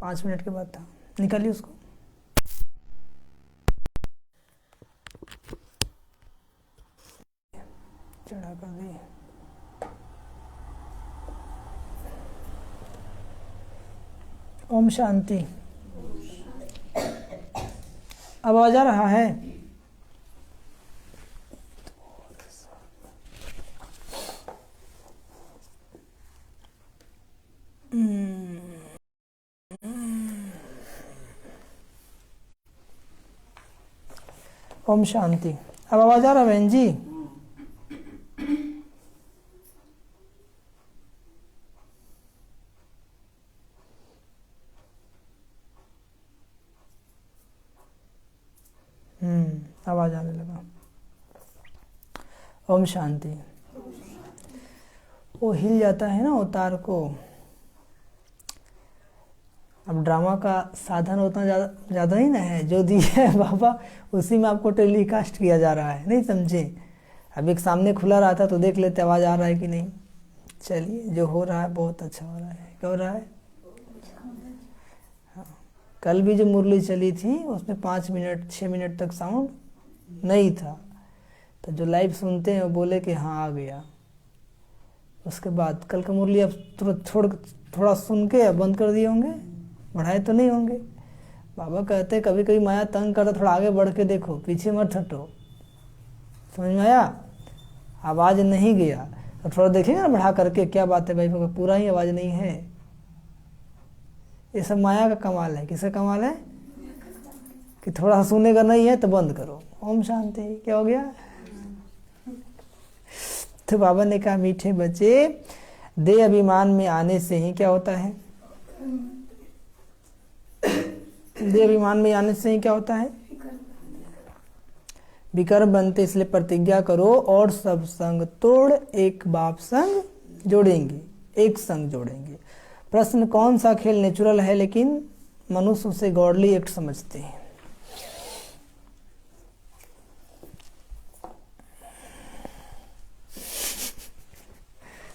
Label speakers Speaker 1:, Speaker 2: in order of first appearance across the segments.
Speaker 1: 5 minute के बाद था। निकालिए उसको। चढ़ा कर दिए। ओम शांति। अब आवाज आ रहा है? ओम शांति। अब आवाज आ रहा है बहन जी? आवाज आने लगा। ओम शांति। वो हिल जाता है ना अवतार को। अब ड्रामा का साधन उतना ज़्यादा ही ना है, जो दिया है बाबा उसी में आपको टेलीकास्ट किया जा रहा है, नहीं समझे? अब एक सामने खुला रहा था तो देख लेते आवाज़ आ रहा है कि नहीं। चलिए, जो हो रहा है बहुत अच्छा हो रहा है। क्या हो रहा है? हाँ, कल भी जो मुरली चली थी उसमें 5 मिनट 6 मिनट तक साउंड नहीं था, तो जो लाइव सुनते हैं वो बोले कि हाँ आ गया। उसके बाद कल का मुरली अब थोड़ा सुन के अब बंद कर दिए होंगे, बढ़ाए तो नहीं होंगे। बाबा कहते कभी कभी माया तंग करता, थोड़ा आगे बढ़ के देखो, पीछे मत हटो। समझ में आया? आवाज़ नहीं गया तो थोड़ा देखेंगे ना बढ़ा करके, क्या बात है भाई, पूरा ही आवाज़ नहीं है। ये सब माया का कमाल है। किसका कमाल है? कि थोड़ा सुनेगा नहीं है तो बंद करो। ओम शांति। क्या हो गया? तो बाबा ने कहा मीठे बच्चे, देह अभिमान में आने से ही क्या होता है? देह अभिमान में आने से ही क्या होता है? विकर्म बनते, इसलिए प्रतिज्ञा करो और सब संग तोड़ एक बाप संग जोड़ेंगे, एक संग जोड़ेंगे। प्रश्न, कौन सा खेल नेचुरल है लेकिन मनुष्य उसे गॉडली एक्ट समझते हैं?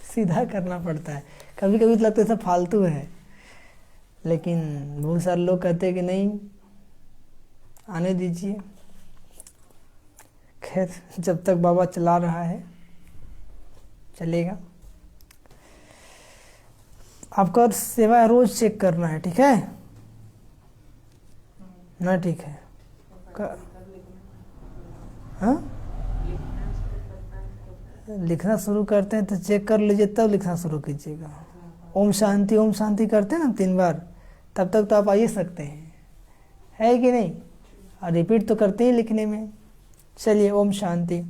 Speaker 1: सीधा करना पड़ता है। कभी कभी तो लगता है सब फालतू है, लेकिन बहुत सारे लोग कहते हैं कि नहीं, आने दीजिए। खैर, जब तक बाबा चला रहा है चलेगा। आपका सेवा रोज चेक करना है, ठीक है ना? ठीक है। हाँ, लिखना शुरू करते हैं तो चेक कर लीजिए, तब लिखना शुरू कीजिएगा। ओम शांति करते हैं ना 3 बार, तब तक तो आप आ ही सकते हैं, है कि नहीं? और रिपीट तो करते हैं लिखने में। चलिए, ओम शांति।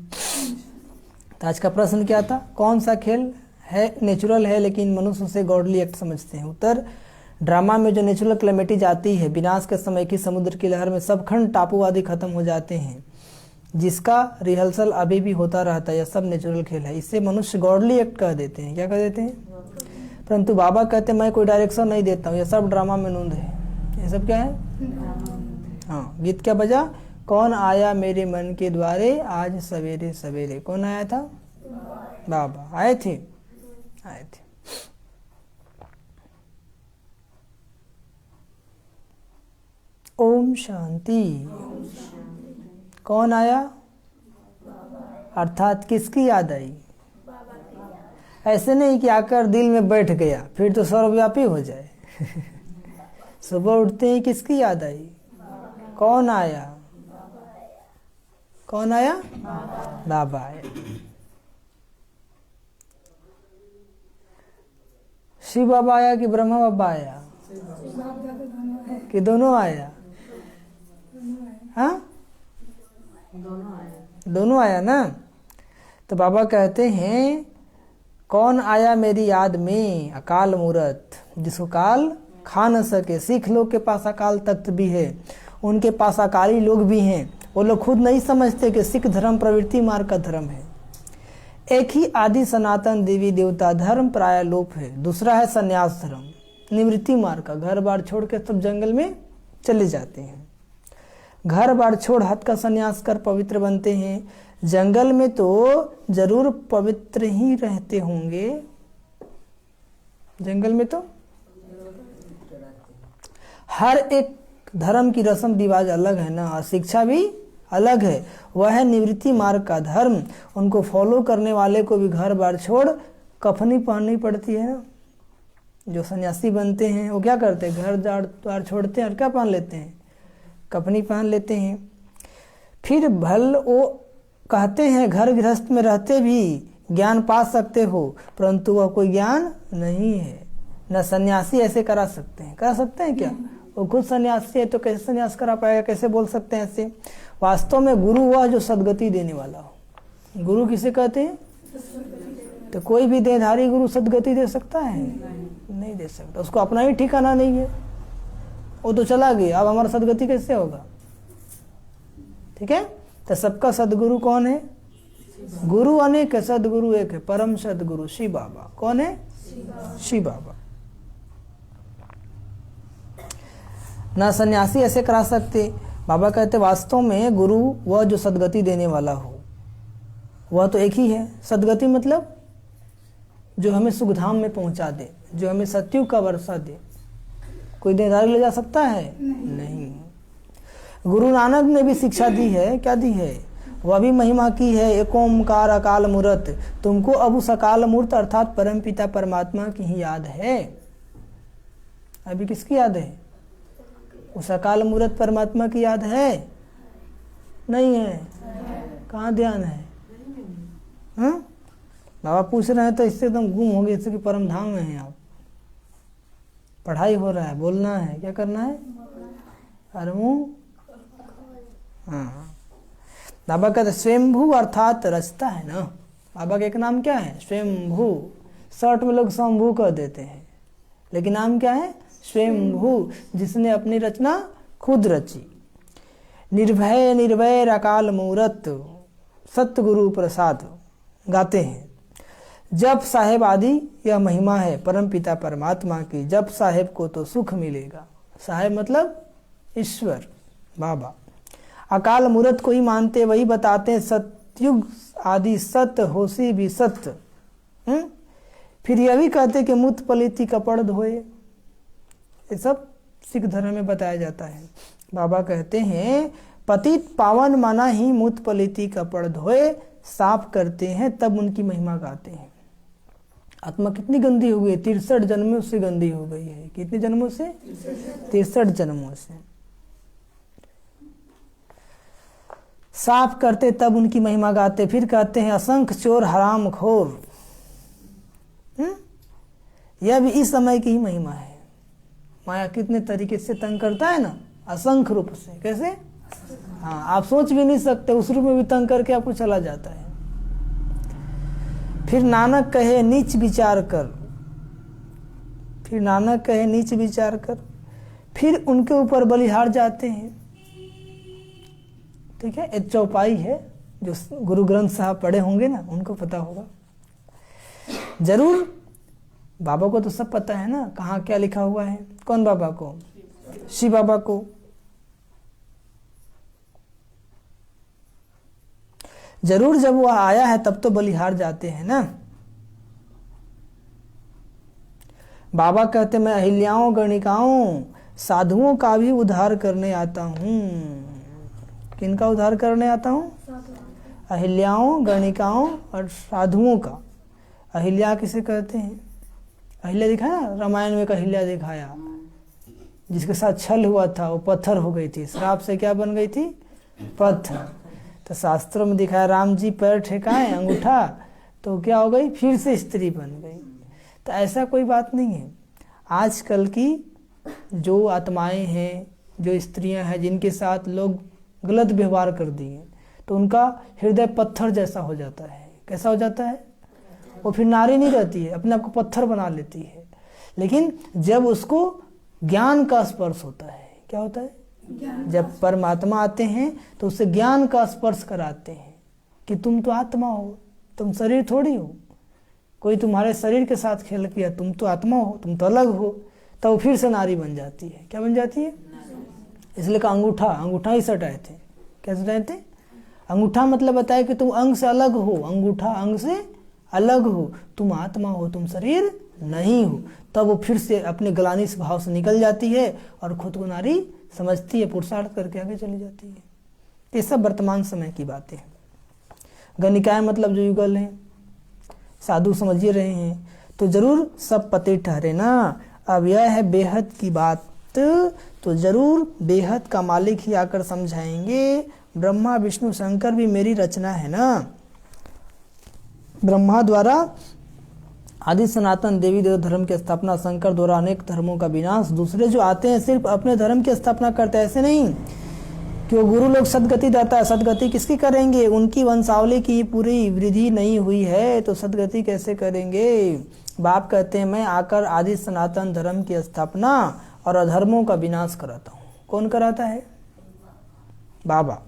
Speaker 1: तो आज का प्रश्न क्या था? कौन सा खेल है नेचुरल है लेकिन मनुष्य उसे गॉडली एक्ट समझते हैं? उत्तर, ड्रामा में जो नेचुरल क्लेमिटी आती है, विनाश के समय की समुद्र की लहर में सब खंड टापू आदि खत्म हो जाते हैं, जिसका रिहर्सल अभी भी होता रहता है, यह सब नेचुरल खेल है। इससे मनुष्य गॉडली एक्ट कर देते हैं। क्या कर देते हैं? परंतु बाबा कहते हैं मैं कोई डायरेक्शन नहीं देता हूँ, यह सब ड्रामा में नूंद है। ये सब क्या है? हाँ, गीत क्या बजा? कौन आया मेरे मन के द्वारे आज सवेरे सवेरे? कौन आया था? बाबा आए थे। ओम शांति। कौन आया? अर्थात किसकी याद आई? ऐसे नहीं कि आकर दिल में बैठ गया, फिर तो सर्वव्यापी हो जाए। सुबह उठते ही किसकी याद आई? कौन आया? कौन आया? बाबा आया। शिव बाबा आया कि ब्रह्मा बाबा आया कि दोनों आया? हाँ, दोनों आया ना। तो बाबा कहते हैं कौन आया मेरी याद में? अकाल मूरत, जिसको काल खा न सके। सिख लोग के पास अकाल तख्त भी है, उनके पास अकाली लोग भी हैं। वो लोग खुद नहीं समझते कि सिख धर्म प्रवृत्ति मार्ग का धर्म है। एक ही आदि सनातन देवी देवता धर्म प्राय लोप है, दूसरा है संन्यास धर्म, निवृत्ति मार्ग का। घर बार छोड़ के सब जंगल में चले जाते हैं। घर बार छोड़ हथ का संन्यास कर पवित्र बनते हैं। जंगल में तो जरूर पवित्र ही रहते होंगे, जंगल में तो। हर एक धर्म की रस्म रिवाज अलग है ना, और शिक्षा भी अलग है। वह है निवृत्ति मार्ग का धर्म। उनको फॉलो करने वाले को भी घर बार छोड़ कफनी पहननी पड़ती है ना। जो सन्यासी बनते हैं वो क्या करते हैं, घर द्वार छोड़ते हैं और क्या पहन लेते हैं, कफनी पहन लेते हैं। फिर भल वो कहते हैं घर गृहस्थ में रहते भी ज्ञान पा सकते हो, परंतु वह कोई ज्ञान नहीं है। न सन्यासी ऐसे करा सकते हैं, करा सकते हैं क्या? वो खुद सन्यासी है तो कैसे सन्यास करा पाएगा, कैसे बोल सकते हैं ऐसे? वास्तव में गुरु वह जो सदगति देने वाला हो। गुरु किसे कहते हैं? तो कोई भी देहधारी गुरु सदगति दे सकता है? नहीं दे सकता। उसको अपना ही ठिकाना नहीं है, वो तो चला गया, अब हमारा सदगति कैसे होगा? ठीक है। तो सबका सदगुरु कौन है? गुरु अनेक है, सदगुरु एक है, परम सदगुरु शिव बाबा। कौन है? शिव बाबा। ना सन्यासी ऐसे करा सकते। बाबा कहते वास्तव में गुरु वह जो सदगति देने वाला हो, वह तो एक ही है। सदगति मतलब जो हमें सुखधाम में पहुंचा दे, जो हमें सत्युग का वर्षा दे। कोई देहधारी ले जा सकता है? नहीं। गुरु नानक ने भी शिक्षा दी है। क्या दी है? वह भी महिमा की है। एक ओंकार अकाल मूर्त, तुमको अब उस अकाल मूर्त अर्थात परम पिता परमात्मा की ही याद है। अभी किसकी याद है? उस अकाल मूर्त परमात्मा की याद है? नहीं है। कहाँ ध्यान है? हाँ, बाबा पूछ रहे हैं तो इससे एकदम गुम हो गए, इससे कि परम धाम में हैं आप। पढ़ाई हो रहा है, बोलना है, क्या करना है? अरे मुँह। हाँ, बाबा कहते स्वयंभू अर्थात रचता है ना। बाबा का एक नाम क्या है? स्वयंभू। शॉर्ट में लोग शंभू कह देते हैं, लेकिन नाम क्या है? स्वयंभू, जिसने अपनी रचना खुद रची। निर्भय निर्वैर अकाल मूरत, सतगुरु प्रसाद गाते हैं। जब साहेब आदि यह महिमा है परम पिता परमात्मा की, जब साहेब को तो सुख मिलेगा। साहेब मतलब ईश्वर बाबा। अकाल मूर्त को ही मानते, वही बताते सतयुग आदि सत होशी भी सत्य। फिर यह भी कहते कि मुत पलिति कपड़ धोए। ये सब सिख धर्म में बताया जाता है। बाबा कहते हैं पतित पावन माना ही मुत पलिति कपड़ धोए, साफ करते हैं तब उनकी महिमा गाते हैं। आत्मा कितनी गंदी हो गई? 63 जन्मों से गंदी हो गई है। कितने जन्मों से? 63 जन्मों से। साफ करते तब उनकी महिमा गाते। फिर कहते हैं असंख्य चोर हराम खोर। यह भी इस समय की ही महिमा है। माया कितने तरीके से तंग करता है ना, असंख्य रूप से। कैसे? हाँ, आप सोच भी नहीं सकते, उस रूप में भी तंग करके आपको चला जाता है। फिर नानक कहे नीच विचार कर। फिर नानक कहे नीच विचार कर। फिर उनके ऊपर बलिहार जाते हैं। ठीक है, एक चौपाई है, जो गुरु ग्रंथ साहब पढ़े होंगे ना, उनको पता होगा जरूर। बाबा को तो सब पता है ना, कहाँ क्या लिखा हुआ है। कौन बाबा को? शिव बाबा को। जरूर जब वह आया है तब तो बलिहार जाते हैं ना। बाबा कहते मैं अहिल्याओं गणिकाओं साधुओं का भी उद्धार करने आता हूँ। किनका उद्धार करने आता हूँ? अहिल्याओं गणिकाओं और साधुओं का। अहिल्या किसे कहते हैं? अहिल्या दिखाया ना, रामायण में एक अहिल्या दिखाया, जिसके साथ छल हुआ था, वो पत्थर हो गई थी। श्राप से क्या बन गई थी? पत्थर। तो शास्त्रों में दिखाया राम जी पैर ठेकाए अंगूठा तो क्या हो गई? फिर से स्त्री बन गई। तो ऐसा कोई बात नहीं है। आजकल की जो आत्माएं हैं, जो स्त्रियां हैं, जिनके साथ लोग गलत व्यवहार कर दिए, तो उनका हृदय पत्थर जैसा हो जाता है। कैसा हो जाता है? वो फिर नारी नहीं रहती है, अपने आप को पत्थर बना लेती है। लेकिन जब उसको ज्ञान का स्पर्श होता है, क्या होता है? जब परमात्मा आते हैं तो उससे ज्ञान का स्पर्श कराते हैं कि तुम तो आत्मा हो, तुम शरीर थोड़ी हो। कोई तुम्हारे शरीर के साथ खेल किया, तुम तो आत्मा हो, तुम तो अलग हो। तब तो फिर से नारी बन जाती है। क्या बन जाती है? इसलिए का अंगूठा ही सटाए थे। क्या सटाए थे? अंगूठा मतलब बताया कि तुम अंग से अलग हो, अंगूठा अंग से अलग हो, तुम आत्मा हो, तुम शरीर नहीं हूँ, तब वो फिर से अपने ग्लानि भाव से निकल जाती है और खुद को नारी समझती है, पुरुषार्थ करके आगे चली जाती है। ये सब वर्तमान समय की बातें हैं। गणिकाएं मतलब जो युगल हैं, साधु समझिए रहे हैं, तो जरूर सब पते ठहरे ना। अब यह है बेहद की बात, तो जरूर बेहद का मालिक ही आकर समझाएंगे। ब्रह्मा विष्णु शंकर भी मेरी रचना है ना। ब्रह्मा द्वारा आदि सनातन देवी देव धर्म की स्थापना, शंकर द्वारा अनेक धर्मों का विनाश। दूसरे जो आते हैं सिर्फ अपने धर्म की स्थापना करते हैं, ऐसे नहीं कि वो गुरु लोग सदगति देता है। सदगति किसकी करेंगे? उनकी वंशावली की पूरी वृद्धि नहीं हुई है तो सदगति कैसे करेंगे? बाप कहते हैं मैं आकर आदि सनातन धर्म की स्थापना और अधर्मों का विनाश कराता हूँ। कौन कराता है? बाबा।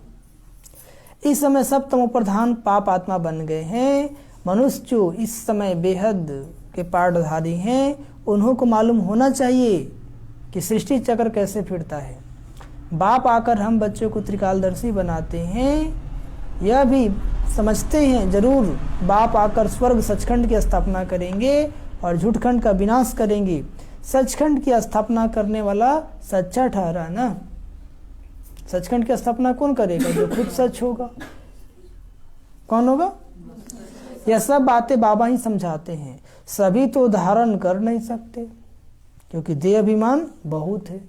Speaker 1: इस समय सब तमो प्रधान पाप आत्मा बन गए हैं। मनुष्य जो इस समय बेहद के पाठधारी हैं, उन्हों को मालूम होना चाहिए कि सृष्टि चक्र कैसे फिरता है। बाप आकर हम बच्चों को त्रिकालदर्शी बनाते हैं, यह भी समझते हैं जरूर बाप आकर स्वर्ग सचखंड की स्थापना करेंगे और झूठखंड का विनाश करेंगे। सचखंड की स्थापना करने वाला सच्चा ठहरा ना। सचखंड की स्थापना कौन करेगा? जो खुद सच होगा। कौन होगा? यह सब बातें बाबा ही समझाते हैं। सभी तो धारण कर नहीं सकते क्योंकि देह अभिमान बहुत है।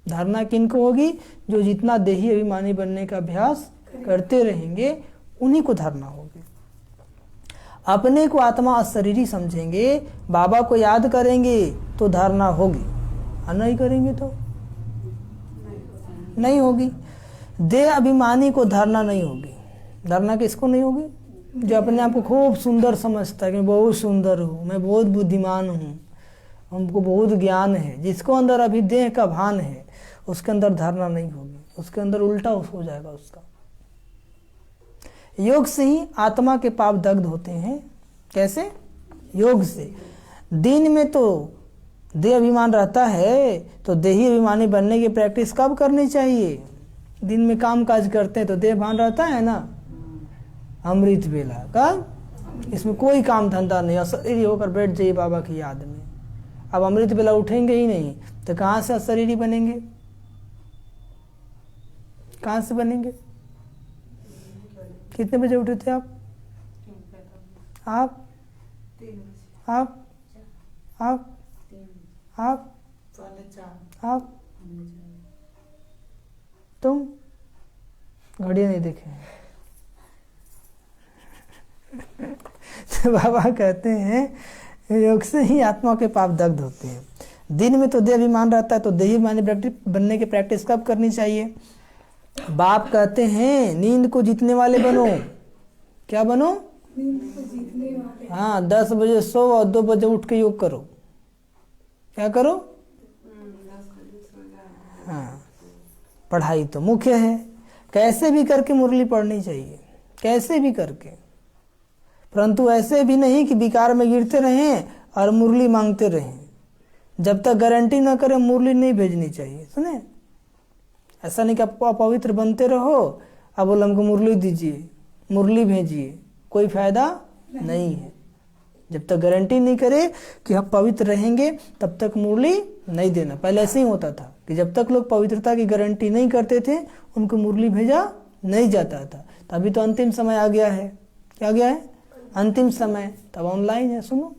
Speaker 1: धारणा किनको होगी? जो जितना देही अभिमानी बनने का अभ्यास करते रहेंगे उन्हीं को धारणा होगी। अपने को आत्मा अशरीरी समझेंगे, बाबा को याद करेंगे तो धारणा होगी, और नहीं करेंगे तो नहीं होगी। देह अभिमानी को धारणा नहीं होगी। धारणा किसको नहीं होगी? जो अपने आप को खूब सुंदर समझता है कि मैं बहुत सुंदर हूँ, मैं बहुत बुद्धिमान हूँ, हमको बहुत ज्ञान है। जिसको अंदर अभी देह का भान है उसके अंदर धारणा नहीं होगी, उसके अंदर उल्टा हो जाएगा उसका। योग से ही आत्मा के पाप दग्ध होते हैं। कैसे? योग से। दिन में तो देह अभिमान रहता है तो देही अभिमानी बनने की प्रैक्टिस कब करनी चाहिए? दिन में काम काज करते हैं तो देह भान रहता है ना। अमृत बेला का इसमें कोई काम धंधा नहीं, अशरीरी होकर बैठ जाइए बाबा की याद में। अब अमृत बेला उठेंगे ही नहीं तो कहाँ से अशरीरी बनेंगे? कहाँ से बनेंगे? कितने बजे उठे थे आप? आप तुम घड़ियां नहीं देखे? तो बाबा कहते हैं योग से ही आत्मा के पाप दग्ध होते हैं। दिन में तो देह अभिमान रहता है तो देही अभिमानी बनने की प्रैक्टिस कब करनी चाहिए? बाप कहते हैं नींद को जीतने वाले बनो। क्या बनो? नींद को जीतने वाले। हाँ, 10 बजे सो और 2 बजे उठ के योग करो। क्या करो? हाँ, पढ़ाई तो मुख्य है। कैसे भी करके मुरली पढ़नी चाहिए, कैसे भी करके, परंतु ऐसे भी नहीं कि विकार में गिरते रहें और मुरली मांगते रहें। जब तक गारंटी ना करें मुरली नहीं भेजनी चाहिए। सुने, ऐसा नहीं कि आप अपवित्र बनते रहो, अब बोल हमको मुरली दीजिए, मुरली भेजिए, कोई फायदा नहीं है। जब तक गारंटी नहीं करे कि हम पवित्र रहेंगे तब तक मुरली नहीं देना। पहले ऐसे ही होता था कि जब तक लोग पवित्रता की गारंटी नहीं करते थे उनको मुरली भेजा नहीं जाता था। तभी तो अंतिम समय आ गया है। क्या गया है? अंतिम समय। तब ऑनलाइन है। सुनो,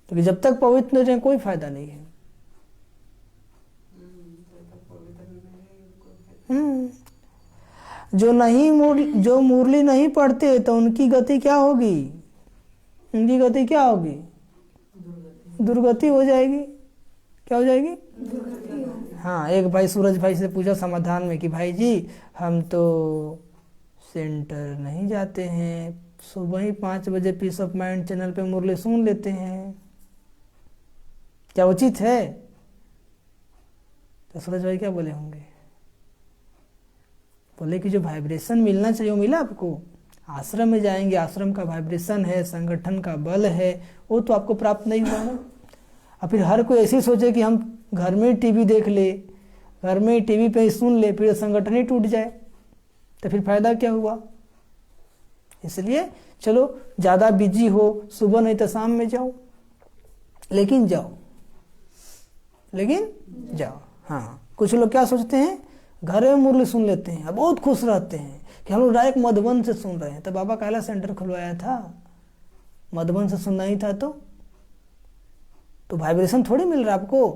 Speaker 1: तो जब तक पवित्र नहीं रहे कोई फायदा नहीं है। जो मुरली नहीं पढ़ते तो उनकी गति क्या होगी? उनकी गति क्या होगी? दुर्गति हो जाएगी। क्या हो जाएगी? हाँ, एक भाई सूरज भाई से पूछा समाधान में कि भाई जी हम तो सेंटर नहीं जाते हैं, सुबह ही 5 बजे पीस ऑफ माइंड चैनल पे मुरली सुन लेते हैं, क्या उचित है? तो सूरज भाई क्या बोले होंगे? बोले कि जो वाइब्रेशन मिलना चाहिए वो मिला आपको। आश्रम में जाएंगे, आश्रम का वाइब्रेशन है, संगठन का बल है, वो तो आपको प्राप्त नहीं हुआ ना। और फिर हर कोई ऐसे सोचे कि हम घर में टीवी देख ले, घर में टीवी पे ही सुन ले, फिर संगठन ही टूट जाए, तो फिर फायदा क्या हुआ? इसलिए चलो ज़्यादा बिजी हो, सुबह नहीं तो शाम में जाओ, लेकिन जाओ, लेकिन जाओ। हाँ, कुछ लोग क्या सोचते हैं, घर में मुरली सुन लेते हैं, बहुत खुश रहते हैं कि हम लोग डायरेक्ट मधुबन से सुन रहे हैं। तो बाबा काला सेंटर खुलवाया था, मधुबन से सुनना ही था तो वाइब्रेशन थोड़ी मिल रहा है आपको,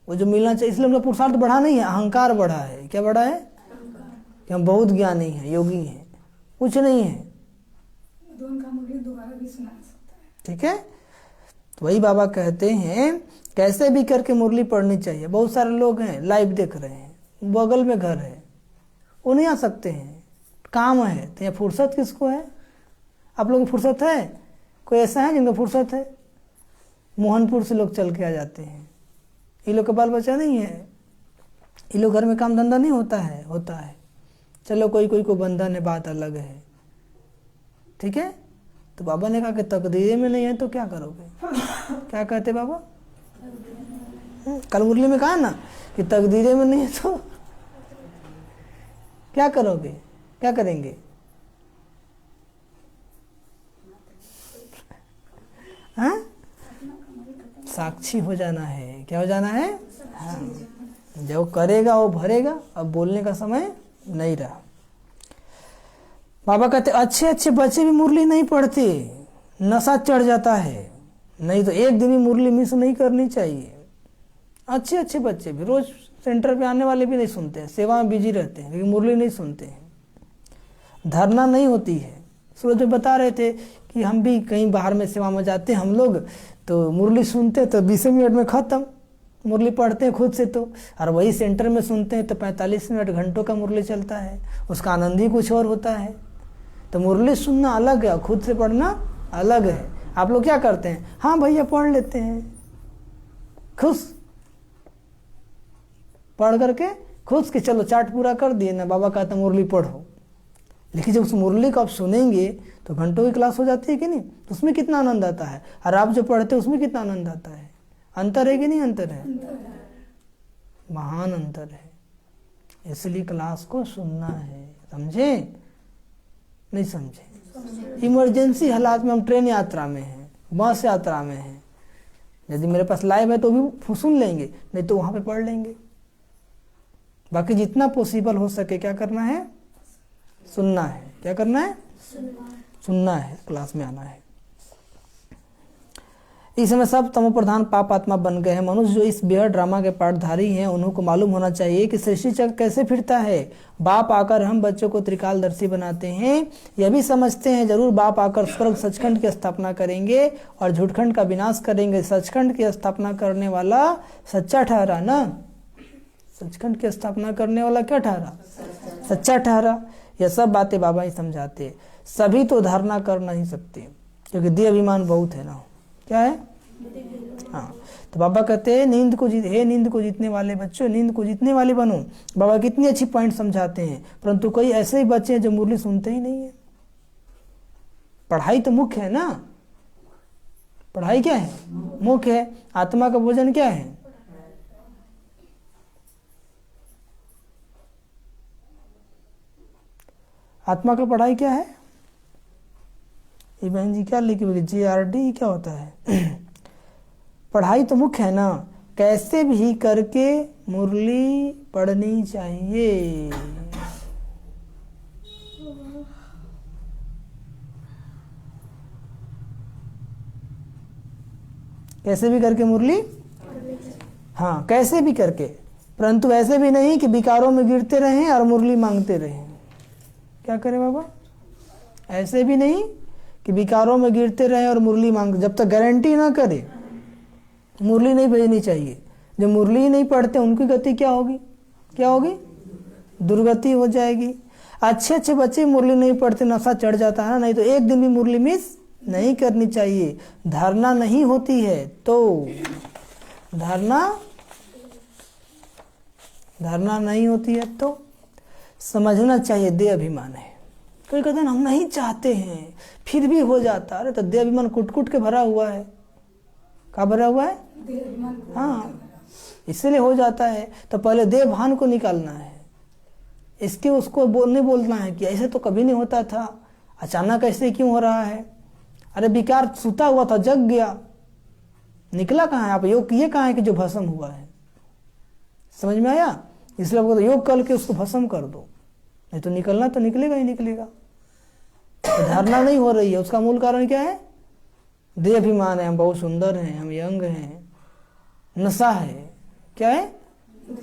Speaker 1: वो जो मिलना चाहिए। इसलिए उनका पुरुषार्थ बढ़ा नहीं है, अहंकार बढ़ा है। क्या बढ़ा है? कि हम बहुत ज्ञानी हैं, योगी हैं, कुछ नहीं है। ठीक है, तो वही बाबा कहते हैं कैसे भी करके मुरली पढ़नी चाहिए। बहुत सारे लोग हैं लाइव देख रहे हैं, बगल में घर है, वो नहीं आ सकते हैं, काम है। तो यहाँ फुर्सत किसको है? आप लोगों को फुर्सत है? कोई ऐसा है जिनको फुर्सत है? मोहनपुर से लोग चल के आ जाते हैं। ये लोग का बाल बच्चा नहीं है, ये लोग घर में काम धंधा नहीं होता है? होता है। चलो कोई कोई को बंधन है, बात अलग है। ठीक है, तो बाबा ने कहा कि तकदीर में नहीं है तो क्या करोगे? क्या कहते बाबा? कल मुरली में कहा ना कि तकदीर में नहीं है तो क्या करोगे? क्या करेंगे? हाँ, साक्षी हो जाना है। क्या हो जाना है? हाँ, जो करेगा वो भरेगा। अब बोलने का समय नहीं रहा। बाबा कहते अच्छे अच्छे बच्चे भी मुरली नहीं पढ़ते, नशा चढ़ जाता है। नहीं तो एक दिन भी मुरली मिस नहीं करनी चाहिए। अच्छे अच्छे बच्चे भी, रोज सेंटर पे आने वाले भी नहीं सुनते हैं, सेवा में बिजी रहते हैं, लेकिन मुरली नहीं सुनते हैं। धारणा नहीं होती है। सूरज में बता रहे थे कि हम भी कहीं बाहर में सेवा में जाते हैं हम लोग, तो मुरली सुनते तो 20 मिनट में ख़त्म। मुरली पढ़ते हैं खुद से तो, और वही सेंटर में सुनते हैं तो 45 मिनट, घंटों का मुरली चलता है। उसका आनंद ही कुछ और होता है। तो मुरली सुनना अलग है, खुद से पढ़ना अलग है। आप लोग क्या करते हैं? हाँ भैया पढ़ लेते हैं, खुश पढ़ करके खुश कि चलो चार्ट पूरा कर दिए ना, बाबा कहता मुरली पढ़ो। लेकिन जब उस मुरली को आप सुनेंगे तो घंटों की क्लास हो जाती है कि नहीं? तो उसमें कितना आनंद आता है, और आप जो पढ़ते हैं उसमें कितना आनंद आता है। अंतर है कि नहीं? अंतर है, महान अंतर है। इसलिए क्लास को सुनना है। समझे? नहीं समझे? इमरजेंसी हालात में हम ट्रेन यात्रा में हैं, बस यात्रा में हैं, यदि मेरे पास लाइव है तो भी सुन लेंगे, नहीं तो वहां पे पढ़ लेंगे। बाकी जितना पॉसिबल हो सके क्या करना है? सुनना है। क्या करना है? सुनना है, क्लास में आना है। इस समय सब तमो प्रधान पाप आत्मा बन गए हैं। मनुष्य जो इस बेहद ड्रामा के पाठधारी हैं, उन्हों को मालूम होना चाहिए कि सृष्टि चक्र कैसे फिरता है। बाप आकर हम बच्चों को त्रिकालदर्शी बनाते हैं। यह भी समझते हैं जरूर बाप आकर स्वर्ग सचखंड की स्थापना करेंगे और झूठखंड का विनाश करेंगे। सचखंड की स्थापना करने वाला सच्चा ठहरा ना? सचखंड की स्थापना करने वाला क्या ठहरा? सच्चा ठहरा। यह सब बातें बाबा ही समझाते। सभी तो धारणा कर नहीं सकते क्योंकि देह अभिमान बहुत है ना। क्या है? हाँ, तो बाबा कहते हैं नींद को जीतने वाले बच्चों, नींद को जीतने वाले बनो। बाबा कितनी अच्छी पॉइंट समझाते हैं। परंतु कई ऐसे ही बच्चे हैं जो मुरली सुनते ही नहीं है। पढ़ाई तो मुख्य है ना। पढ़ाई क्या है? मुख्य है। आत्मा का भोजन क्या है? आत्मा का पढ़ाई क्या है? ये बहन जी क्या लिखी हुई? JRD क्या होता है? पढ़ाई तो मुख्य है ना। कैसे भी करके मुरली पढ़नी चाहिए। कैसे भी करके मुरली, हाँ कैसे भी करके, परंतु ऐसे भी नहीं कि विकारों में गिरते रहें और मुरली मांगते रहें। क्या करें बाबा? ऐसे भी नहीं कि विकारों में गिरते रहें और मुरली मांग। जब तक गारंटी ना करे मुरली नहीं भेजनी चाहिए। जो मुरली ही नहीं पढ़ते उनकी गति क्या होगी? क्या होगी? दुर्गति हो जाएगी। अच्छे अच्छे बच्चे मुरली नहीं पढ़ते, नशा चढ़ जाता है ना। नहीं तो एक दिन भी मुरली मिस नहीं करनी चाहिए। धारणा नहीं होती है तो धारणा नहीं होती है तो समझना चाहिए देह अभिमान है। कोई कहते हैं हम नहीं चाहते हैं फिर भी हो जाता। अरे तो देह अभिमान कुट कुट के भरा हुआ है। क्या भरा हुआ है? हाँ, इसलिए हो जाता है। तो पहले देह भान को निकालना है। इसके उसको नहीं बोलना है कि ऐसे तो कभी नहीं होता था, अचानक ऐसे क्यों हो रहा है। अरे विकार सुता हुआ था, जग गया, निकला कहाँ है? आप योग किए कहाँ है कि जो भस्म हुआ है? समझ में आया? इसलिए आपको योग करके उसको भस्म कर दो, नहीं तो निकलना तो निकलेगा ही निकलेगा। तो धारणा नहीं हो रही है, उसका मूल कारण क्या है? देह अभिमान है, हम बहुत सुंदर हैं, हम यंग हैं, नशा है, क्या है?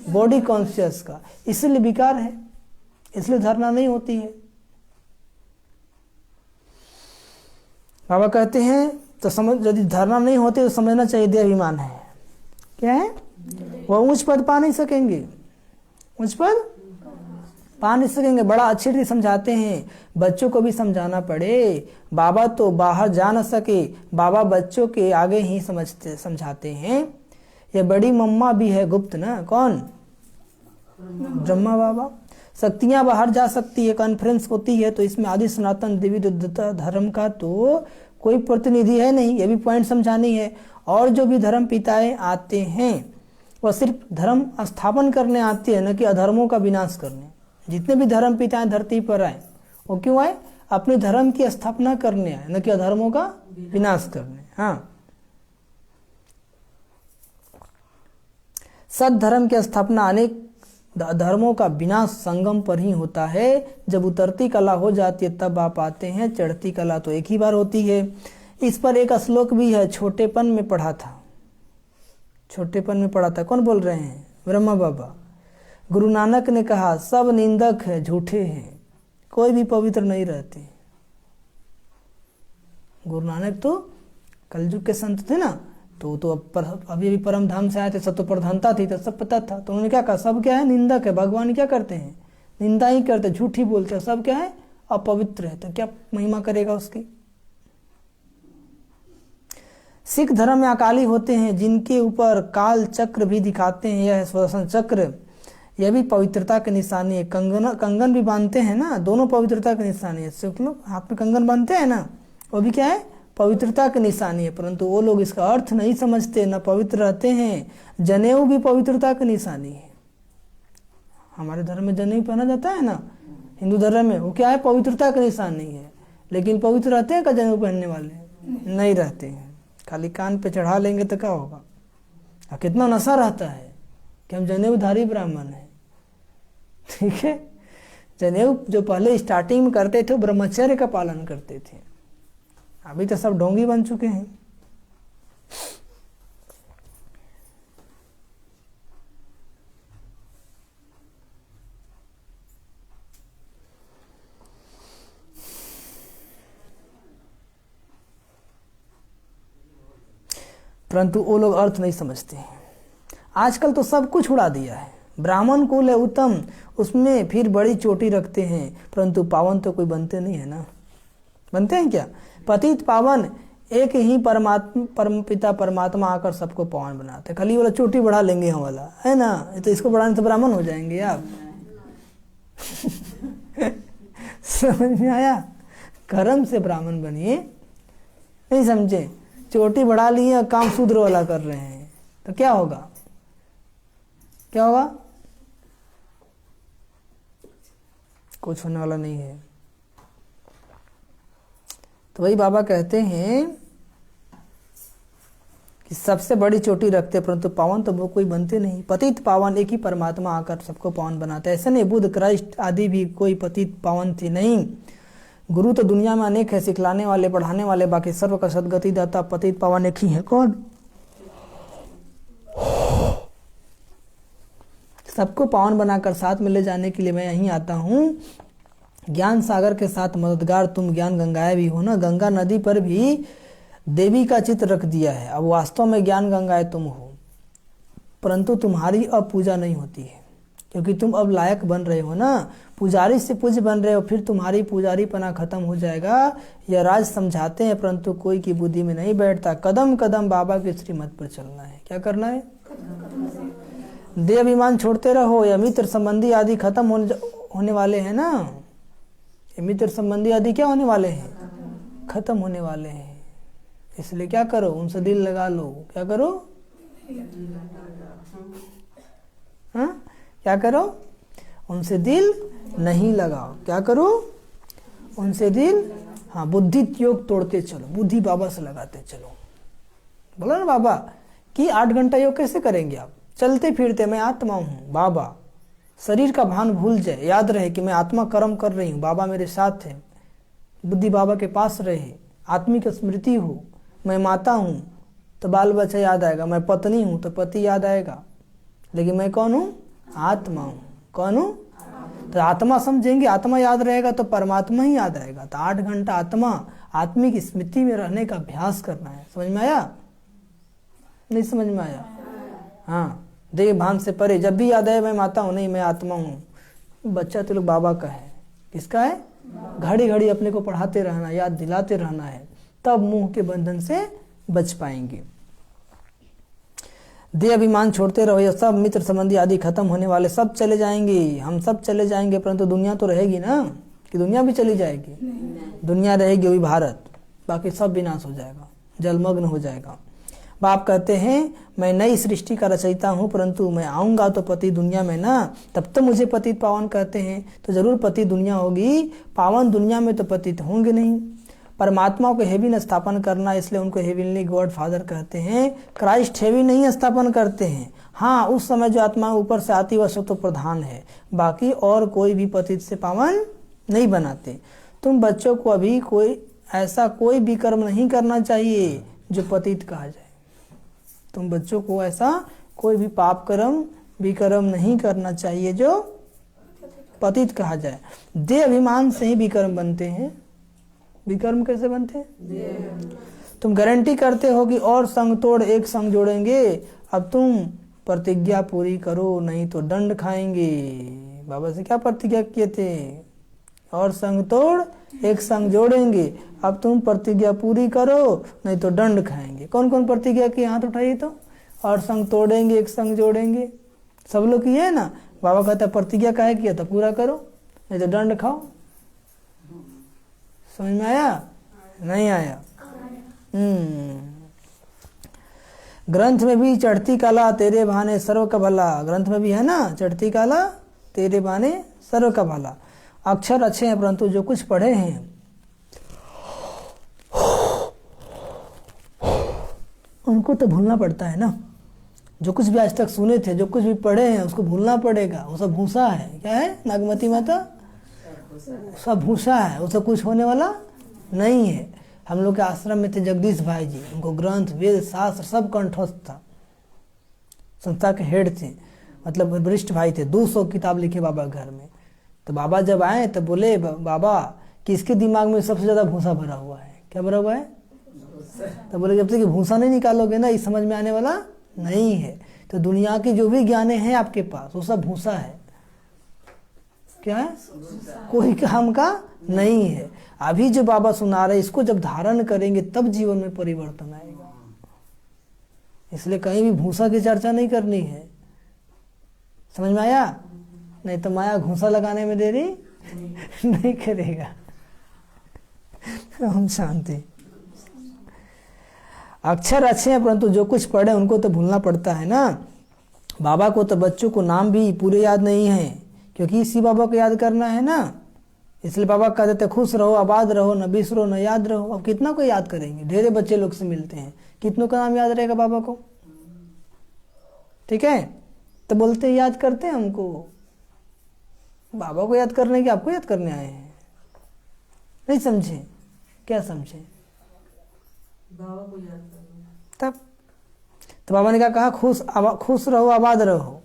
Speaker 1: बॉडी कॉन्शियस का, इसलिए विकार है, इसलिए धारणा नहीं होती है। बाबा कहते हैं तो समझ, यदि धारणा नहीं होती तो समझना चाहिए देह अभिमान है। क्या है? वह उच्च पद पा नहीं सकेंगे, उच्च पद पा नहीं सकेंगे। बड़ा अच्छी रीति समझाते हैं, बच्चों को भी समझाना पड़े। बाबा तो बाहर जा न सके, बाबा बच्चों के आगे ही समझाते हैं। ये बड़ी मम्मा भी है गुप्त ना, कौन? ब्रह्मा बाबा। शक्तियां बाहर जा सकती है, कॉन्फ्रेंस होती है, तो इसमें आदि सनातन देवी धर्म का तो कोई प्रतिनिधि है नहीं, ये भी पॉइंट समझानी है। और जो भी धर्म पिताएं आते हैं वह सिर्फ धर्म स्थापन करने आते हैं, न कि अधर्मों का विनाश करने। जितने भी धर्म पिताएं धरती पर आए वो क्यों आए? अपने धर्म की स्थापना करने आए, न कि अधर्मों का विनाश करने। हाँ, सद्धर्म की स्थापना अनेक धर्मों का विनाश संगम पर ही होता है। जब उतरती कला हो जाती है तब आप आते हैं, चढ़ती कला तो एक ही बार होती है। इस पर एक श्लोक भी है, छोटेपन में पढ़ा था, छोटेपन में पढ़ा था। कौन बोल रहे हैं? ब्रह्मा बाबा। गुरु नानक ने कहा सब निंदक है, झूठे हैं, कोई भी पवित्र नहीं रहते। गुरु नानक तो कलयुग के संत थे ना, तो अभी परम धाम से आए थे, सब तो प्रधानता थी, तो सब पता था। तो उन्होंने क्या कहा? सब क्या है? निंदक है। भगवान क्या करते हैं? निंदा ही करते, झूठी बोलते हैं। सब क्या है? अपवित्र है। तो क्या महिमा करेगा उसकी? सिख धर्म में अकाली होते हैं, जिनके ऊपर काल चक्र भी दिखाते हैं। यह सुदर्शन चक्र, यह भी पवित्रता की निशानी है। कंगन भी बांधते हैं ना, दोनों पवित्रता की निशानी है। सिख लोग हाथ में कंगन बांधते हैं ना, वो भी क्या है? पवित्रता की निशानी है। परंतु वो लोग इसका अर्थ नहीं समझते, न पवित्र रहते हैं। जनेऊ भी पवित्रता की निशानी है। हमारे धर्म में जनेऊ पहना जाता है ना, हिंदू धर्म में, वो क्या है? पवित्रता की निशानी है। लेकिन पवित्र रहते हैं क्या जनेऊ पहनने वाले? नहीं रहते हैं। खाली कान पे चढ़ा लेंगे तो क्या होगा? और कितना नशा रहता है कि हम जनेऊधारी ब्राह्मण हैं। ठीक है, जनेऊ जो पहले स्टार्टिंग में करते थे ब्रह्मचर्य का पालन करते थे, अभी तो सब ढोंगी बन चुके हैं। परंतु वो लोग अर्थ नहीं समझते हैं। आजकल तो सब कुछ उड़ा दिया है। ब्राह्मण कुल है उत्तम, उसमें फिर बड़ी चोटी रखते हैं, परंतु पावन तो कोई बनते नहीं है ना। बनते हैं क्या? पतित पावन एक ही परम पिता परमात्मा आकर सबको पावन बनाते। खाली वाला चोटी बढ़ा लेंगे हम वाला, है ना? तो इसको बढ़ाने से ब्राह्मण हो जाएंगे आप। समझ में आया? कर्म से ब्राह्मण बनिए, नहीं समझे? चोटी बढ़ा लिए, काम शूद्र वाला कर रहे हैं, तो क्या होगा? क्या होगा? कुछ होने वाला नहीं है। तो वही बाबा कहते हैं कि सबसे बड़ी चोटी रखते, परंतु पावन तो वो कोई बनते नहीं। पतित पावन एक ही परमात्मा आकर सबको पावन बनाता है। ऐसे नहीं बुद्ध, क्राइस्ट आदि भी कोई पतित पावन थे नहीं। गुरु तो दुनिया में अनेक है, सिखलाने वाले, पढ़ाने वाले, बाकी सर्व का सदगति दाता पतित पावन एक ही है। कौन? सबको पावन बनाकर साथ में ले जाने के लिए मैं यहीं आता हूँ। ज्ञान सागर के साथ मददगार तुम ज्ञान गंगाएं भी हो ना। गंगा नदी पर भी देवी का चित्र रख दिया है। अब वास्तव में ज्ञान गंगाएं तुम हो, परंतु तुम्हारी अब पूजा नहीं होती है, क्योंकि तुम अब लायक बन रहे हो ना, पुजारी से पूज्य बन रहे हो। फिर तुम्हारी पुजारी पना खत्म हो जाएगा। यह राज समझाते हैं, परंतु कोई की बुद्धि में नहीं बैठता। कदम कदम बाबा के श्रीमत पर चलना है। क्या करना है? देह अभिमान छोड़ते रहो। या मित्र संबंधी आदि खत्म होने वाले हैं ना। ये मित्र संबंधी आदि क्या होने वाले हैं? खत्म होने वाले हैं। इसलिए क्या करो? उनसे दिल लगा लो। क्या करो? हाँ, क्या करो? उनसे दिल नहीं लगाओ। क्या करो? उनसे दिल, हाँ, बुद्धि योग तोड़ते चलो, बुद्धि बाबा से लगाते चलो। बोलो ना बाबा, कि 8 घंटा योग कैसे करेंगे आप? चलते फिरते मैं आत्मा हूँ बाबा, शरीर का भान भूल जाए, याद रहे कि मैं आत्मा कर्म कर रही हूँ, बाबा मेरे साथ है, बुद्धि बाबा के पास रहे, आत्मिक स्मृति हो, मैं माता हूँ तो बाल बच्चा याद आएगा, मैं पत्नी हूँ तो पति याद आएगा, लेकिन मैं कौन हूँ? आत्मा हूँ। कौन हूँ? तो आत्मा समझेंगे, आत्मा याद रहेगा तो परमात्मा ही याद आएगा। तो 8 घंटा आत्मा आत्मिक स्मृति में रहने का अभ्यास करना है। समझ में आया? नहीं समझ में आया? हाँ, देह भान से परे जब भी याद आए मैं माता हूँ, नहीं मैं आत्मा हूँ। बच्चा तो लोग बाबा का है, किसका है? घड़ी घड़ी अपने को पढ़ाते रहना, याद दिलाते रहना है, तब मुंह के बंधन से बच पाएंगे। देह अभिमान छोड़ते रहो, ये सब मित्र संबंधी आदि खत्म होने वाले, सब चले जाएंगे, हम सब चले जाएंगे, परंतु दुनिया तो रहेगी ना, कि दुनिया भी चली जाएगी? दुनिया रहेगी, वही भारत, बाकी सब विनाश हो जाएगा, जलमग्न हो जाएगा। बाप कहते हैं मैं नई सृष्टि का रचयिता हूँ, परंतु मैं आऊँगा तो पति दुनिया में ना, तब तो मुझे पतित पावन कहते हैं, तो जरूर पति दुनिया होगी, पावन दुनिया में तो पतित होंगे नहीं। परमात्मा को हेविन स्थापन करना, इसलिए उनको हेविनली गॉड फादर कहते हैं। क्राइस्ट हेविन नहीं स्थापन करते हैं। हाँ, उस समय जो आत्मा ऊपर से आती वह सो तो प्रधान है, बाकी और कोई भी पतित से पावन नहीं बनाते। तुम बच्चों को अभी ऐसा कोई भी कर्म नहीं करना चाहिए जो पतित कहा जाए। तुम बच्चों को ऐसा कोई भी पाप कर्म विकर्म नहीं करना चाहिए जो पतित कहा जाए। देह अभिमान से ही विकर्म बनते हैं। विकर्म कैसे बनते हैं? तुम गारंटी करते हो कि और संग तोड़ एक संग जोड़ेंगे, अब तुम प्रतिज्ञा पूरी करो नहीं तो दंड खाएंगे। बाबा से क्या प्रतिज्ञा किए थे? और संग तोड़ एक संग जोड़ेंगे, अब तुम प्रतिज्ञा पूरी करो नहीं तो दंड खाएंगे। कौन कौन प्रतिज्ञा की? हाथ उठाइए तो। और संग तोड़ेंगे एक संग जोड़ेंगे, सब लोग किए ना। बाबा कहता प्रतिज्ञा काहे किया था? पूरा करो नहीं तो दंड खाओ। समझ में आया? नहीं आया? ग्रंथ में भी चढ़ती काला तेरे बहाने सर्व का भला, ग्रंथ में भी है ना, चढ़ती काला तेरे बहाने सर्व का भला। अक्षर अच्छे हैं, परंतु जो कुछ पढ़े हैं उनको तो भूलना पड़ता है ना। जो कुछ भी आज तक सुने थे, जो कुछ भी पढ़े हैं, उसको भूलना पड़ेगा। वो सब भूसा है। क्या है नागमती माता? सब भूसा है, उससे कुछ होने वाला नहीं है। हम लोग के आश्रम में थे जगदीश भाई जी, उनको ग्रंथ वेद शास्त्र सब कंठस्थ था। संस्था के हेड थे, मतलब वरिष्ठ भाई थे। 200 किताब लिखे बाबा घर में। तो बाबा जब आए तो बोले बाबा किसके दिमाग में सबसे ज्यादा भूसा भरा हुआ है? क्या भरा हुआ है? तो बोले जब तक भूसा नहीं निकालोगे ना, ये समझ में आने वाला नहीं है। तो दुनिया की जो भी ज्ञाने हैं आपके पास, वो सब भूसा है। क्या है? कोई काम का नहीं है। अभी जो बाबा सुना रहे, इसको जब धारण करेंगे तब जीवन में परिवर्तन आएगा। इसलिए कहीं भी भूसा की चर्चा नहीं करनी है। समझ में आया? नहीं तो माया घूसा लगाने में देरी नहीं करेगा। हम शांति। अक्षर अच्छे हैं, परंतु जो कुछ पढ़े उनको तो भूलना पड़ता है ना। बाबा को तो बच्चों को नाम भी पूरे याद नहीं है, क्योंकि इसी बाबा को याद करना है ना। इसलिए बाबा कह देते खुश रहो, आबाद रहो, न बिसरो न याद रहो। अब कितना को याद करेंगे? ढेरे बच्चे लोग से मिलते हैं, कितनों का नाम याद रहेगा बाबा को? ठीक है, तो बोलते हैं याद करते हैं हमको। बाबा को याद करने के आपको याद करने आए हैं? नहीं समझे? क्या समझे?
Speaker 2: बाबा को याद करो।
Speaker 1: तब तो बाबा ने क्या कहा? खुश रहो, आबाद रहो,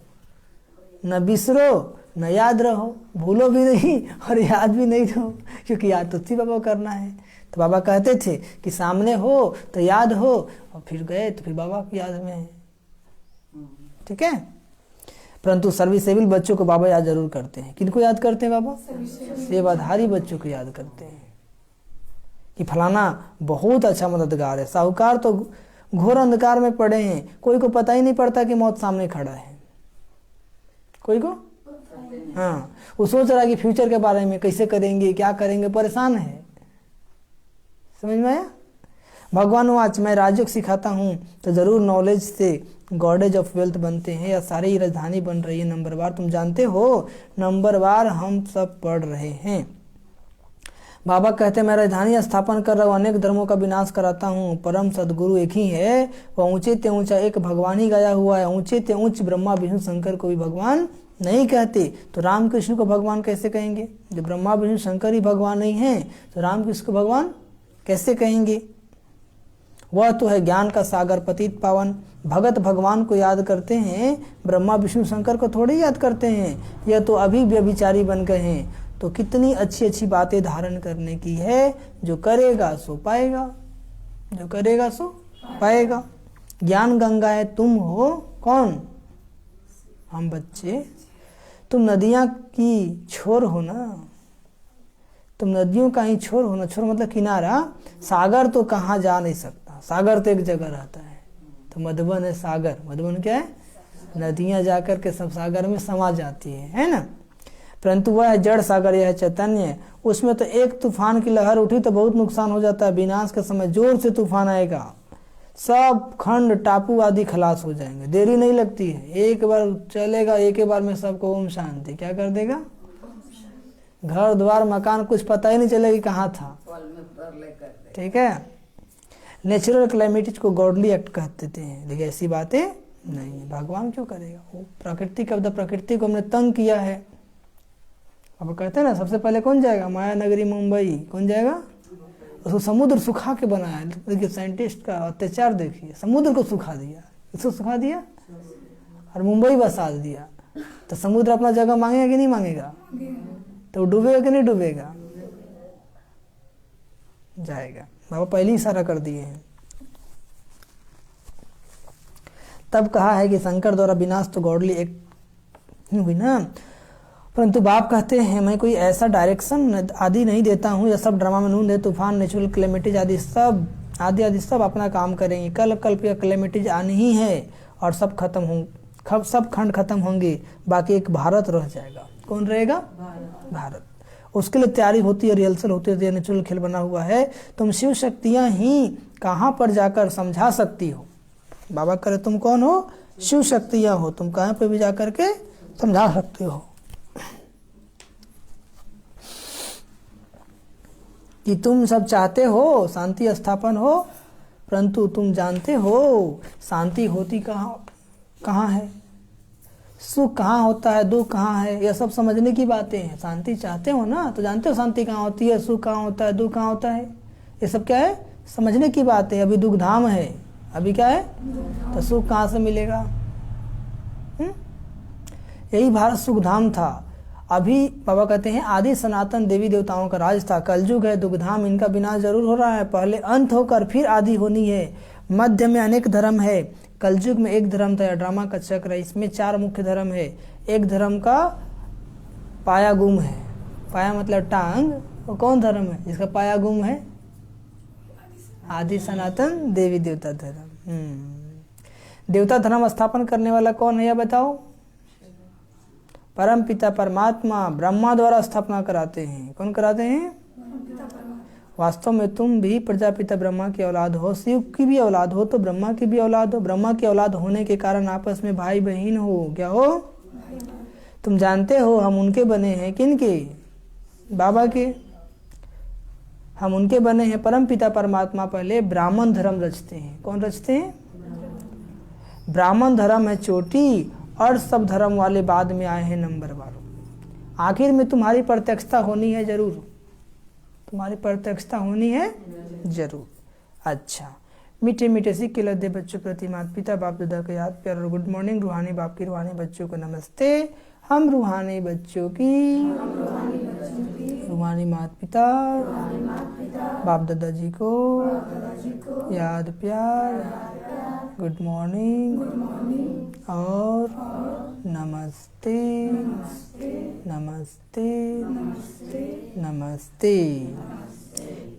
Speaker 1: न बिसरो न याद रहो। भूलो भी नहीं और याद भी नहीं रहो, क्योंकि याद तो थी बाबा करना है। तो बाबा कहते थे कि सामने हो तो याद हो, और फिर गए तो फिर बाबा की याद में है। ठीक है, परंतु सर्विसेबल बच्चों को बाबा याद जरूर करते हैं। किनको याद करते हैं बाबा? सेवाधारी बच्चों को याद करते हैं कि फलाना बहुत अच्छा मददगार है। साहूकार तो घोर अंधकार में पड़े हैं, कोई को पता ही नहीं पड़ता कि मौत सामने खड़ा है। कोई को हाँ, वो सोच रहा है कि फ्यूचर के बारे में, कैसे करेंगे, क्या करेंगे, परेशान है। समझ में आया? भगवान वाच मैं राजयोग सिखाता हूँ तो जरूर नॉलेज से गॉडेज ऑफ वेल्थ बनते हैं, या सारी ही राजधानी बन रही है नंबरवार। तुम जानते हो नंबरवार हम सब पढ़ रहे हैं। बाबा कहते मैं राजधानी स्थापन कर रहा हूँ, अनेक धर्मों का विनाश कराता हूँ, परम सदगुरु एक ही है, वह ऊंचे ते ऊंचा एक भगवान ही गाया हुआ है। ऊंचे ते ऊंच ब्रह्मा विष्णु शंकर को भी भगवान नहीं कहते, तो रामकृष्ण को भगवान कैसे कहेंगे? जब ब्रह्मा विष्णु शंकर ही भगवान नहीं है तो रामकृष्ण को भगवान कैसे कहेंगे? वह तो है ज्ञान का सागर पतित पावन। भगत भगवान को याद करते हैं, ब्रह्मा विष्णु शंकर को थोड़ी याद करते हैं। यह तो अभी व्यभिचारी बन गए हैं। तो कितनी अच्छी अच्छी बातें धारण करने की है। जो करेगा सो पाएगा, जो करेगा सो पाएगा। ज्ञान गंगा है, तुम हो कौन? हम बच्चे। तुम नदियां की छोर हो ना, तुम नदियों का ही छोर हो ना। छोर मतलब किनारा। सागर तो कहाँ जा नहीं सकता, सागर तो एक जगह रहता है। तो मधुबन है सागर। मधुबन क्या है? नदियां जाकर के सब सागर में समा जाती है ना। परंतु वह है जड़ सागर, यह है चैतन्य। उसमें तो एक तूफान की लहर उठी तो बहुत नुकसान हो जाता है। विनाश के समय जोर से तूफान आएगा, सब खंड टापू आदि खलास हो जाएंगे, देरी नहीं लगती है। एक बार चलेगा, एक ही बार में सबको ओम शांति क्या कर देगा? घर द्वार मकान कुछ पता ही नहीं चलेगा कहाँ था। ठीक है। नेचुरल क्लाइमेटिज को गॉडली एक्ट कहते हैं, लेकिन ऐसी बातें नहीं है। भगवान क्यों करेगा? वो प्रकृति का, प्रकृति को हमने तंग किया है। अब कहते हैं ना, सबसे पहले कौन जाएगा? माया नगरी मुंबई। कौन जाएगा? उसको समुद्र सुखा के बनाया। देखिए साइंटिस्ट का अत्याचार देखिए, समुद्र को सुखा दिया, इसको सुखा दिया और मुंबई बसा दिया। तो समुद्र अपना जगह मांगेगा कि नहीं मांगेगा? तो डूबेगा कि नहीं डूबेगा? जाएगा। बाबा पहले ही इशारा कर दिए हैं। तब कहा है कि शंकर द्वारा विनाश तो गॉडली एक हुई ना। परंतु बाप कहते हैं मैं कोई ऐसा डायरेक्शन आदि नहीं देता हूँ। यह सब ड्रामा में नून है, तूफान, नेचुरल क्लेमिटीज आदि सब अपना काम करेंगे। कल कल्प या क्लेमिटीज आनी ही है और सब खत्म होंगे, सब खंड खत्म होंगे। बाकी एक भारत रह जाएगा। कौन रहेगा? भारत। उसके लिए तैयारी होती है, रिहर्सल होती है, नेचुरल खेल बना हुआ है। तुम शिव शक्तियां ही कहाँ पर जाकर समझा सकती हो? बाबा करे तुम कौन हो? शिव शक्तियां हो, तुम कहाँ पर भी जाकर के समझा सकते हो कि तुम सब चाहते हो शांति स्थापन हो, परंतु तुम जानते हो शांति होती कहाँ है, सुख कहाँ होता है, दुख कहाँ है। यह सब समझने की बातें हैं। शांति चाहते हो ना, तो जानते हो शांति कहाँ होती है, सुख कहाँ होता है, दुख कहाँ होता है। ये सब क्या है? समझने की बात है। अभी दुख धाम है, अभी क्या है? तो सुख कहाँ से मिलेगा? यही भारत सुख धाम था। अभी बाबा कहते हैं आदि सनातन देवी देवताओं का राज था। कलयुग है, दुखधाम, इनका विनाश जरूर हो रहा है। पहले अंत होकर फिर आदि होनी है। मध्य में अनेक धर्म है। कलयुग में एक धर्म था, ड्रामा का चक्र है। इसमें 4 मुख्य धर्म है। एक धर्म का पाया गुम है। पाया मतलब टांग। वो कौन धर्म है जिसका पाया गुम है? आदि सनातन देवी देवता धर्म। देवता धर्म स्थापन करने वाला कौन है यह बताओ? परम पिता परमात्मा ब्रह्मा द्वारा स्थापना कराते हैं। कौन कराते हैं? वास्तव में तुम भी प्रजापिता ब्रह्मा की औलाद हो, शिव की भी औलाद हो, तो ब्रह्मा की भी औलाद हो। ब्रह्मा की औलाद होने के कारण आपस में भाई बहन हो। क्या हो? तुम जानते हो हम उनके बने हैं। किनके? बाबा के। हम उनके बने हैं। परम पिता परमात्मा पहले ब्राह्मण धर्म रचते हैं। कौन रचते हैं? ब्राह्मण धर्म है चोटी और सब धर्म वाले बाद में आए हैं नंबर वालों। आखिर में तुम्हारी प्रत्यक्षता होनी है जरूर, तुम्हारी प्रत्यक्षता होनी है जरूर। अच्छा, मीठे मीठे सिक्के लद्दे बच्चों प्रति माता पिता बाप दादा का याद प्यार और गुड मॉर्निंग। रूहानी बाप की रूहानी बच्चों को नमस्ते। हम रूहानी बच्चों की रूहानी माता पिता बाप दादा जी को याद प्यार, गुड मॉर्निंग और नमस्ते नमस्ते नमस्ते।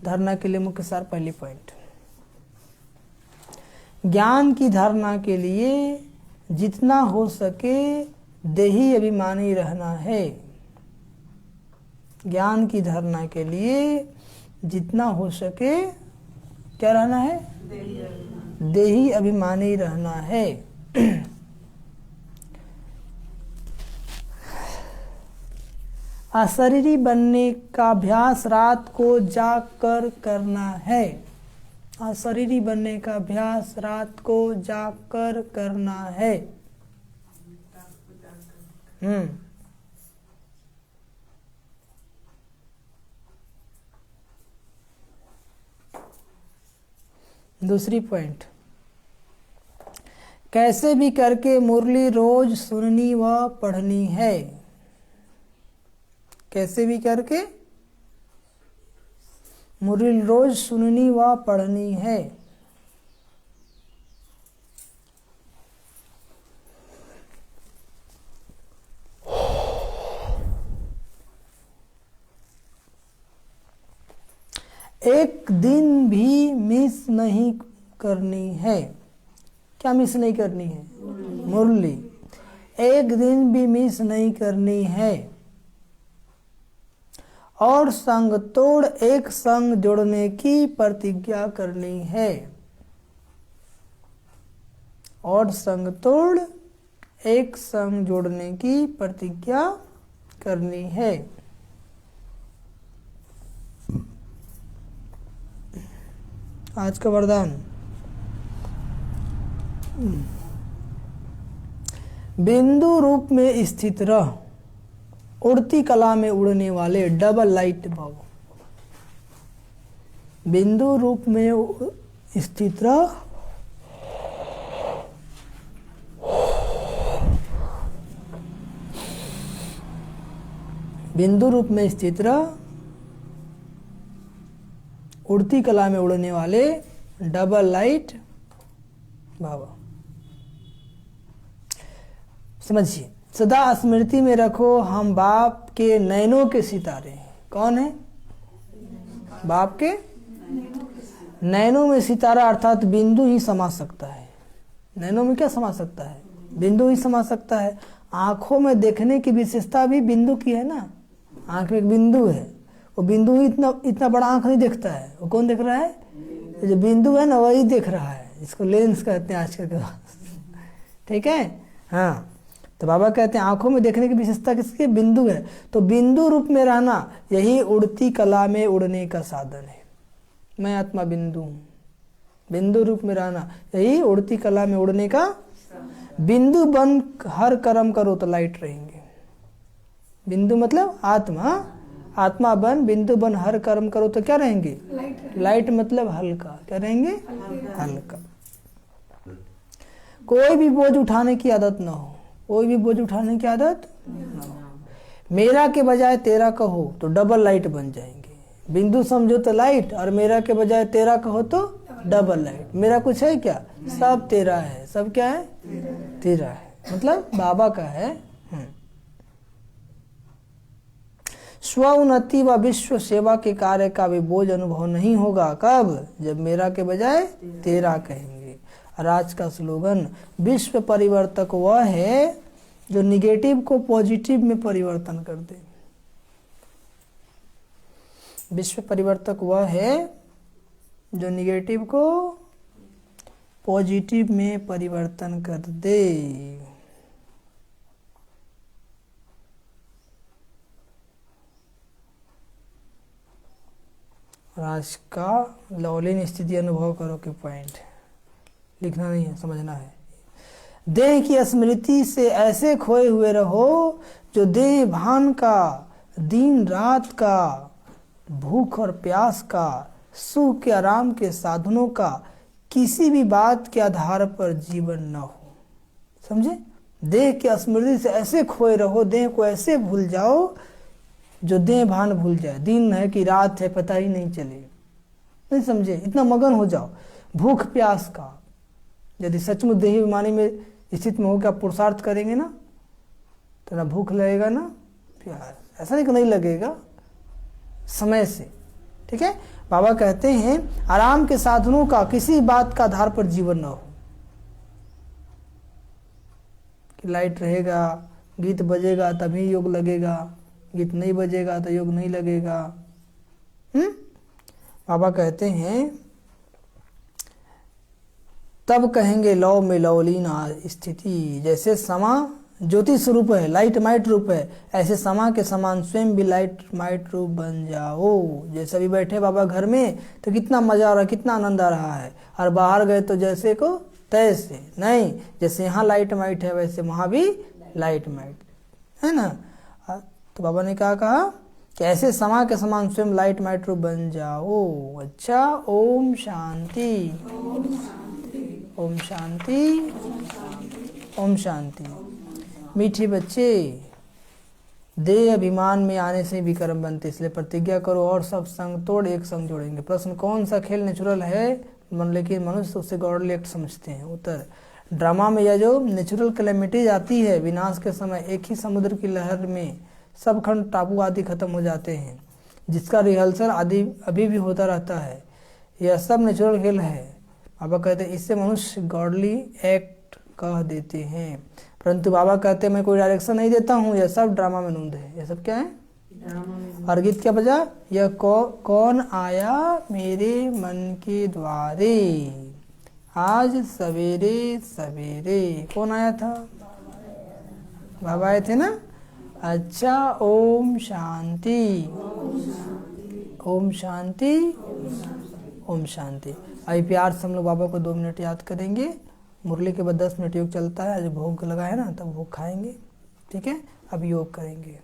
Speaker 1: धारणा के लिए मुख्य सार पहली पॉइंट, ज्ञान की धारणा के लिए जितना हो सके देही अभिमानी रहना है। ज्ञान की धारणा के लिए जितना हो सके क्या रहना है? देही अभिमानी रहना है। अशरीरी बनने का अभ्यास रात को जाग कर करना है। अशरीरी बनने का अभ्यास रात को जाग कर करना है। दूसरी पॉइंट, कैसे भी करके मुरली रोज सुननी व पढ़नी है। कैसे भी करके मुरली रोज सुननी व पढ़नी है। एक दिन भी मिस नहीं करनी है। क्या मिस नहीं करनी है? मुरली। एक दिन भी मिस नहीं करनी है। और संग तोड़ एक संग जोड़ने की प्रतिज्ञा करनी है। और संग तोड़ एक संग जोड़ने की प्रतिज्ञा करनी है। आज का वरदान, बिंदु रूप में स्थित रह, उड़ती कला में उड़ने वाले डबल लाइट भव। बिंदु रूप में स्थित रह, बिंदु रूप में स्थित रह, उड़ती कला में उड़ने वाले डबल लाइट भव। समझिए, सदा स्मृति में रखो हम बाप के नैनों के सितारे हैं। कौन है? बाप के नैनों में सितारा अर्थात बिंदु ही समा सकता है। नैनों में क्या समा सकता है? बिंदु ही समा सकता है। आंखों में देखने की विशेषता भी बिंदु की है ना। आंख में एक बिंदु है, वो बिंदु ही इतना बड़ा आंख नहीं देखता है। वो कौन देख रहा है? जो बिंदु है ना वही देख रहा है। इसको लेंस कहते हैं आजकल के। ठीक है, हाँ। तो बाबा कहते हैं आंखों में देखने की विशेषता किसकी? बिंदु है। तो बिंदु रूप में रहना यही उड़ती कला में उड़ने का साधन है। मैं आत्मा बिंदु हूँ। बिंदु रूप में रहना यही उड़ती कला में उड़ने का। बिंदु बन हर कर्म करो तो लाइट रहेंगे। बिंदु मतलब आत्मा। आत्मा बन बिंदु बन हर कर्म करो तो क्या रहेंगे? लाइट मतलब हल्का। क्या रहेंगे? हल्का। कोई भी बोझ उठाने की आदत ना हो। कोई भी बोझ उठाने की आदत ना हो। मेरा के बजाय तेरा कहो तो डबल लाइट बन जाएंगे। बिंदु समझो तो लाइट, और मेरा के बजाय तेरा कहो तो डबल लाइट। मेरा कुछ है क्या? सब तेरा है। सब क्या है? तेरा है, मतलब बाबा का है। स्व उन्नति व विश्व सेवा के कार्य का भी बोझ अनुभव नहीं होगा। कब? जब मेरा के बजाय तेरा कहेंगे। और आज का स्लोगन, विश्व परिवर्तक वह है जो निगेटिव को पॉजिटिव में परिवर्तन कर दे। विश्व परिवर्तक वह है जो निगेटिव को पॉजिटिव में परिवर्तन कर दे। आज का लौलीन स्थिति अनुभव करो के पॉइंट लिखना नहीं है, समझना है। देह की स्मृति से ऐसे खोए हुए रहो जो देह भान का, दिन रात का, भूख और प्यास का, सुख के आराम के साधनों का किसी भी बात के आधार पर जीवन न हो। समझे? देह की स्मृति से ऐसे खोए रहो, देह को ऐसे भूल जाओ जो देह भान भूल जाए। दिन है कि रात है पता ही नहीं चले। नहीं समझे? इतना मगन हो जाओ। भूख प्यास का, यदि सचमुच देही अभिमानी में स्थित में होकर आप पुरुषार्थ करेंगे ना तो ना भूख लगेगा ना प्यास। ऐसा नहीं कि नहीं लगेगा, समय से। ठीक है, बाबा कहते हैं आराम के साधनों का किसी बात का आधार पर जीवन न हो। कि लाइट रहेगा, गीत बजेगा तभी योग लगेगा, गीत नहीं बजेगा तो योग नहीं लगेगा। बाबा कहते हैं तब कहेंगे लौ में लौलीन स्थिति, जैसे समा ज्योति स्वरूप है, लाइट माइट रूप है, ऐसे समा के समान स्वयं भी लाइट माइट रूप बन जाओ। जैसे अभी बैठे बाबा घर में तो कितना मजा आ रहा है, कितना आनंद आ रहा है, और बाहर गए तो जैसे को तैसे नहीं, जैसे यहाँ लाइट माइट है वैसे वहाँ भी लाइट माइट है ना। तो बाबा ने क्या कहा कि ऐसे समा के समान स्वयं लाइट माइट रूप बन जाओ। अच्छा, ओम शांति, ओम शांति, ओम शांति। मीठे बच्चे, देह अभिमान में आने से विकर्म बनते, इसलिए प्रतिज्ञा करो और सब संग तोड़ एक संग जोड़ेंगे। प्रश्न, कौन सा खेल नेचुरल है लेकिन मनुष्य उसे गॉडली एक्ट समझते हैं? उत्तर, ड्रामा में यह जो नेचुरल कैलेमिटीज आती है, विनाश के समय एक ही समुद्र की लहर में सब खंड टापू आदि खत्म हो जाते हैं, जिसका रिहर्सल आदि अभी भी होता रहता है, यह सब नेचुरल खेल है। बाबा कहते हैं इससे मनुष्य गॉडली एक्ट कह देते हैं। परंतु बाबा कहते हैं मैं कोई डायरेक्शन नहीं देता हूँ, यह सब ड्रामा में नूंद है। यह सब क्या है? और गीत क्या बजा? यह कौन आया मेरे मन के द्वारे आज सवेरे सवेरे। कौन आया था? बाबा आए थे ना। अच्छा, ओम शांति, ओम शांति, ओम शांति। अभी प्यार से हम लोग बाबा को 2 मिनट याद करेंगे। मुरली के बाद 10 मिनट योग चलता है। आज भोग लगा है ना, तब भोग खाएंगे। ठीक है, अब योग करेंगे।